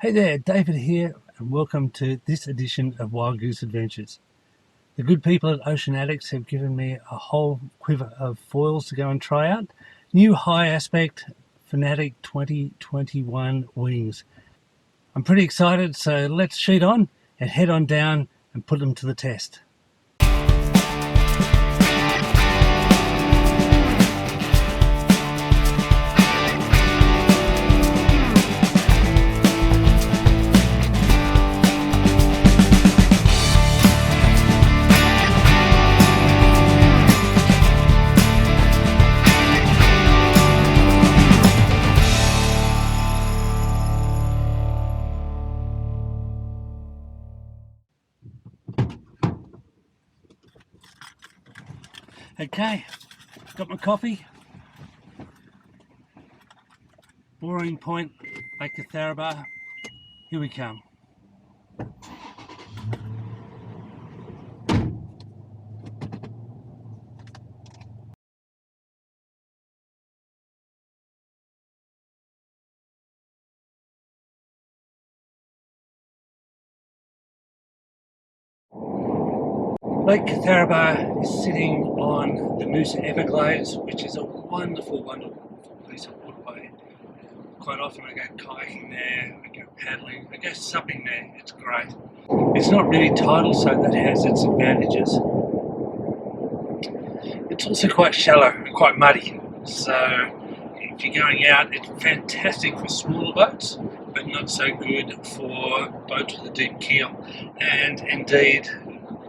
Hey there, David here, and welcome to this edition of Wild Goose Adventures. The good people at Ocean Addicts have given me a whole quiver of foils to go and try out. New high aspect Fanatic 2021 wings. I'm pretty excited, so let's sheet on and head on down and put them to the test. Okay, got my coffee. Boreen Point, Lake Theraba. Here we come. Lake Theraba is sitting on the Noosa Everglades, which is a wonderful, wonderful piece of waterway. Quite often I go kayaking there, I go paddling, I go supping there. It's great. It's not really tidal, so that has its advantages. It's also quite shallow and quite muddy, so if you're going out, it's fantastic for smaller boats, but not so good for boats with a deep keel. And indeed,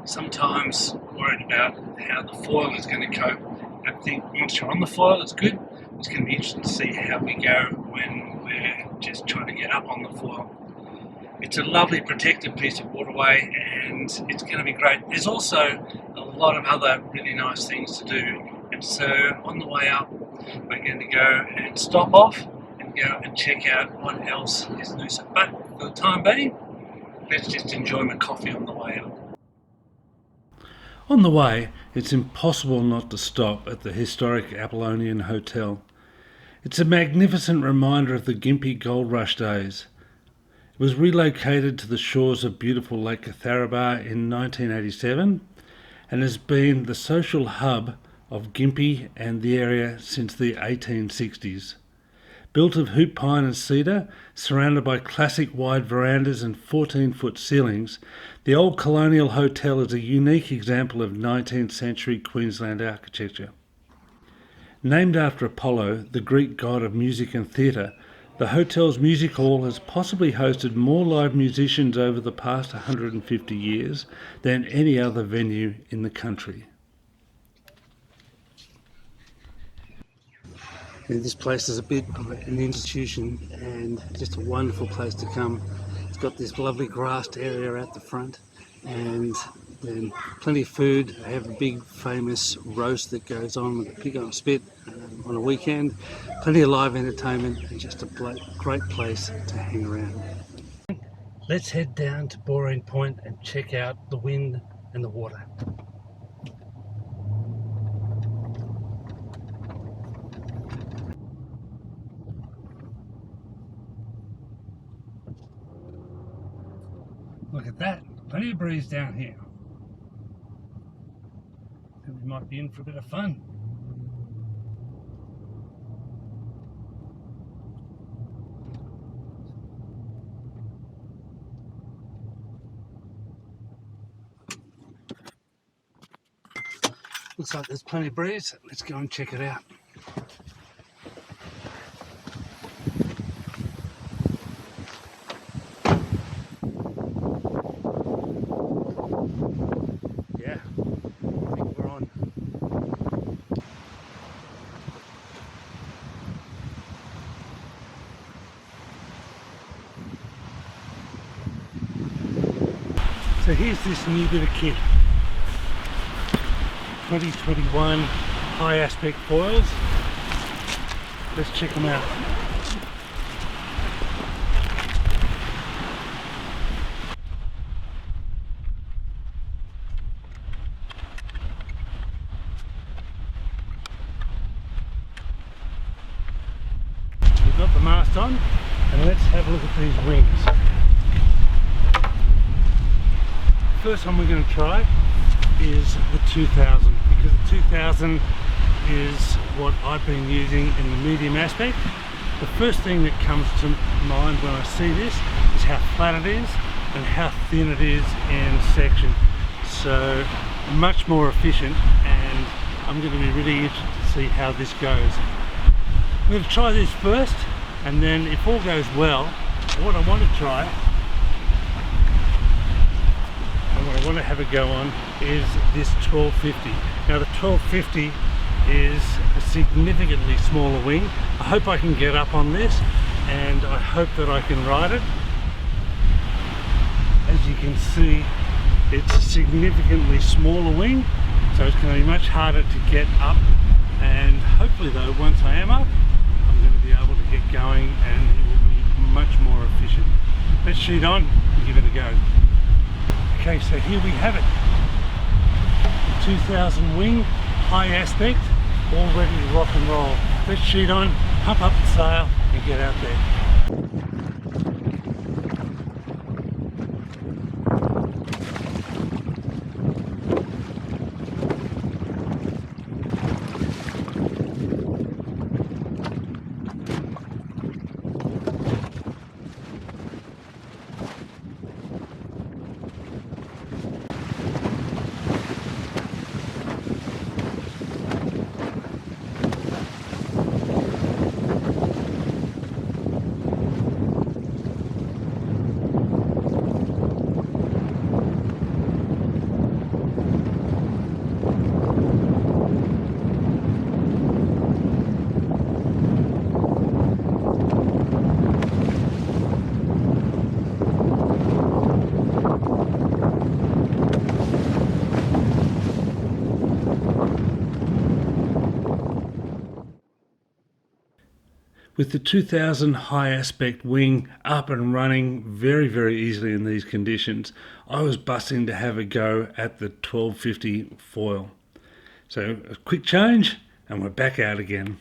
sometimes worried about how the foil is going to cope. I think once you're on the foil, it's good. It's going to be interesting to see how we go when we're just trying to get up on the foil. It's a lovely protected piece of waterway and it's going to be great. There's also a lot of other really nice things to do, and so on the way up we're going to go and stop off and go and check out what else is Noosa. But for the time being, let's just enjoy my coffee on the way up. On the way, it's impossible not to stop at the historic Apollonian Hotel. It's a magnificent reminder of the Gympie Gold Rush days. It was relocated to the shores of beautiful Lake Theraba in 1987 and has been the social hub of Gympie and the area since the 1860s. Built of hoop pine and cedar, surrounded by classic wide verandas and 14-foot ceilings, the old colonial hotel is a unique example of 19th century Queensland architecture. Named after Apollo, the Greek god of music and theatre, the hotel's music hall has possibly hosted more live musicians over the past 150 years than any other venue in the country. This place is a bit of an institution and just a wonderful place to come. It's got this lovely grassed area at the front and then plenty of food. They have a big famous roast that goes on with a pig on a spit on a weekend. Plenty of live entertainment and just a great place to hang around. Let's head down to Boreen Point and check out the wind and the water. Look at that, plenty of breeze down here. I think we might be in for a bit of fun. Looks like there's plenty of breeze. Let's go and check it out. Yeah, I think we're on. So here's this new bit of kit. 2021 high aspect foils. Let's check them out. We've got the mast on and let's have have a look at these wings. First one we're going to try is the 2000, because the 2000 is what I've been using in the medium aspect. The first thing that comes to mind when I see this is how flat it is and how thin it is in section. So much more efficient, and I'm going to be really interested to see how this goes. I'm going to try this first, and then if all goes well, what I want to try and what I want to have a go on is this 1250. Now the 1250 is a significantly smaller wing. I hope I can get up on this, and I hope that I can ride it. As you can see, it's a significantly smaller wing, so it's going to be much harder to get up, and hopefully though, once I am up, I'm going to be able to get going and it will be much more efficient. Let's sheet on and give it a go. Okay, so here we have it. The 2000 wing, high aspect, all ready to rock and roll. Let's sheet on, pump up the sail and get out there. With the 2000 high aspect wing up and running very easily in these conditions, I was busting to have a go at the 1250 foil. So a quick change and we're back out again.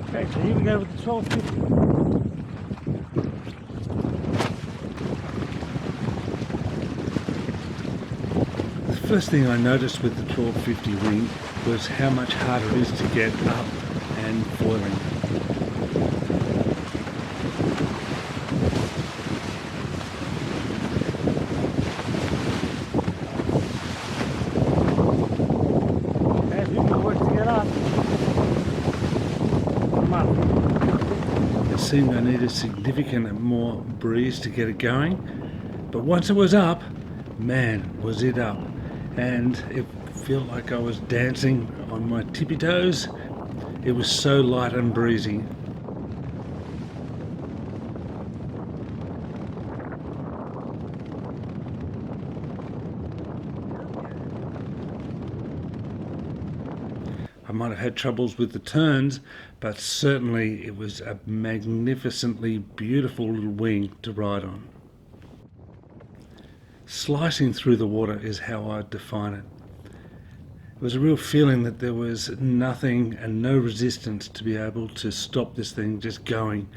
Okay, so here we go with the 1250. The first thing I noticed with the 1250 wing was how much harder it is to get up and foiling. Okay, a few more work to get up. Come up. It seemed I needed significant more breeze to get it going, but once it was up, man, was it up. And it felt like I was dancing on my tippy toes. It was so light and breezy. I might have had troubles with the turns, but certainly it was a magnificently beautiful little wing to ride on. Slicing through the water is how I'd define it. It was a real feeling that there was nothing and no resistance to be able to stop this thing just going,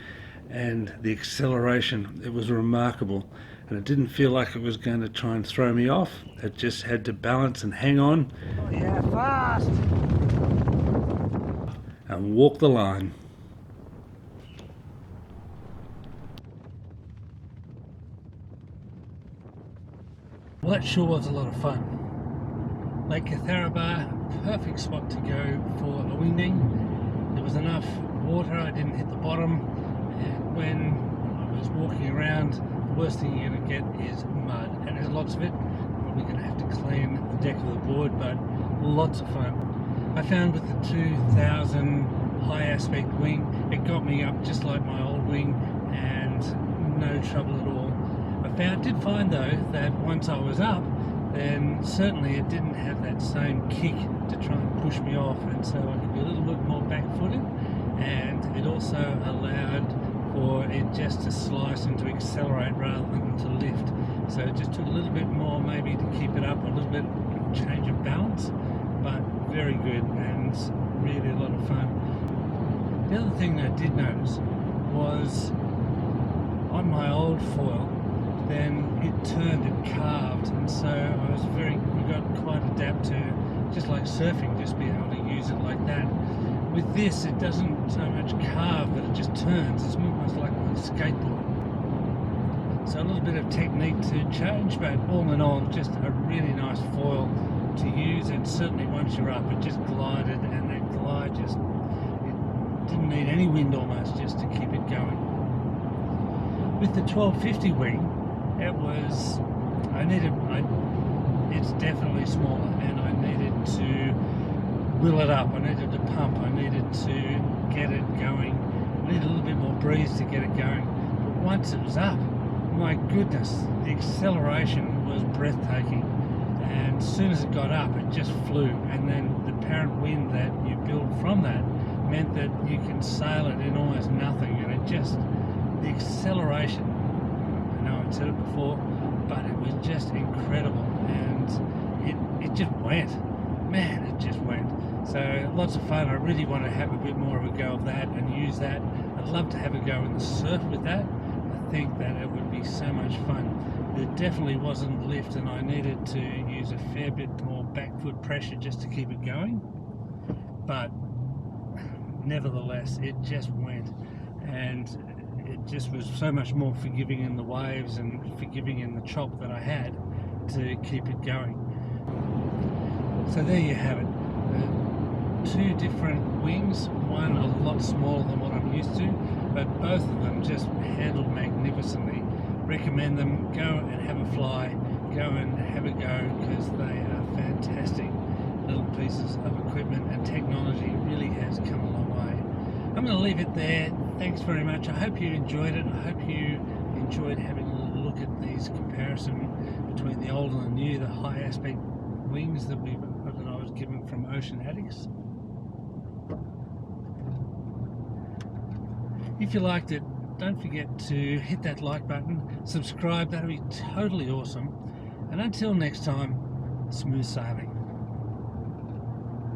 and the acceleration, it was remarkable, and it didn't feel like it was going to try and throw me off. It just had to balance and hang on. Oh yeah, fast! And walk the line. Well, that sure was a lot of fun. Lake Theraba, perfect spot to go for a wingding. There was enough water, I didn't hit the bottom, and when I was walking around, the worst thing you're going to get is mud, and there's lots of it. Probably going to have to clean the deck of the board, but lots of fun. I found with the 2000 high aspect wing, it got me up just like my old wing, and no trouble at all. I did find though that once I was up, then certainly it didn't have that same kick to try and push me off, and so I could be a little bit more back-footed, and it also allowed for it just to slice and to accelerate rather than to lift. So it just took a little bit more maybe to keep it up, a little bit of change of balance, but very good and really a lot of fun. The other thing that I did notice was on my old foil, then it turned, it carved, and so I was we got quite adept to, just like surfing, just be able to use it like that. With this, it doesn't so much carve, but it just turns. It's almost like a skateboard. So a little bit of technique to change, but all in all, just a really nice foil to use. And certainly once you're up, it just glided, and that glide just, it didn't need any wind almost just to keep it going. With the 1250 wing, it was, it's definitely smaller, and I needed to wheel it up, I needed to pump, I needed to get it going, I needed a little bit more breeze to get it going. But once it was up, my goodness, the acceleration was breathtaking, and as soon as it got up, it just flew, and then the apparent wind that you build from that meant that you can sail it in almost nothing, and it just, the acceleration, I know I've said it before, but it was just incredible, and it just went, man, it just went. So lots of fun. I really want to have a bit more of a go of that and use that. I'd love to have a go in the surf with that. I think that it would be so much fun. There definitely wasn't lift, and I needed to use a fair bit more back foot pressure just to keep it going, but nevertheless it just went, and it just was so much more forgiving in the waves and forgiving in the chop that I had to keep it going. So there you have it. Two different wings, one a lot smaller than what I'm used to, but both of them just handled magnificently. Recommend them. Go and have a fly, go and have a go, because they are fantastic little pieces of equipment, and technology really has come a long way. I'm going to leave it there. Thanks very much. I hope you enjoyed it. I hope you enjoyed having a little look at these comparison between the old and the new, the high aspect wings that I was given from Ocean Addicts. If you liked it, don't forget to hit that like button, subscribe, that'll be totally awesome. And until next time, smooth sailing.